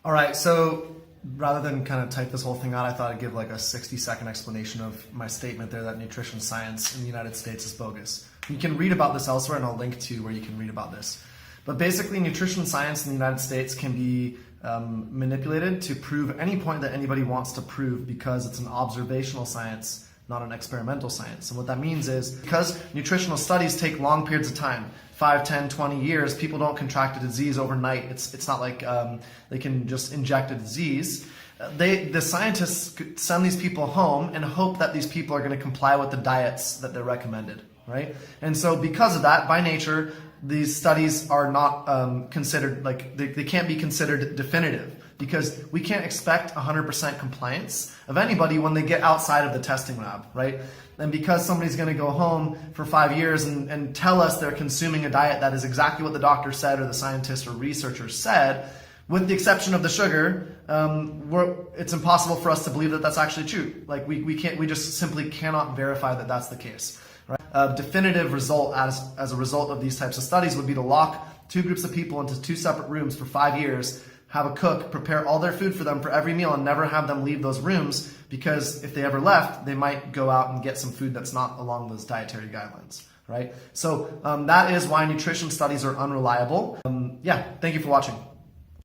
All right, so rather than kind of type this whole thing out, I thought I'd give like a 60-second explanation of my statement there that nutrition science in the United States is bogus. You can read about this elsewhere, and I'll link to where you can read about this. But basically, nutrition science in the United States can be manipulated to prove any point that anybody wants to prove because it's an observational science, not an experimental science. And what that means is because nutritional studies take long periods of time, 5, 10, 20 years, people don't contract a disease overnight. It's not like they can just inject a disease. The scientists send these people home and hope that these people are going to comply with the diets that they're recommended, right? And so because of that, by nature, these studies are not considered, like they can't be considered definitive because we can't expect 100% compliance of anybody when they get outside of the testing lab, right? And because somebody's going to go home for 5 years and tell us they're consuming a diet that is exactly what the doctor said or the scientist or researcher said, with the exception of the sugar, it's impossible for us to believe that that's actually true. Like we just simply cannot verify that that's the case. Right? A definitive result as a result of these types of studies would be to lock 2 groups of people into 2 separate rooms for 5 years, have a cook prepare all their food for them for every meal, and never have them leave those rooms, because if they ever left, they might go out and get some food that's not along those dietary guidelines. Right? So that is why nutrition studies are unreliable. Yeah, thank you for watching.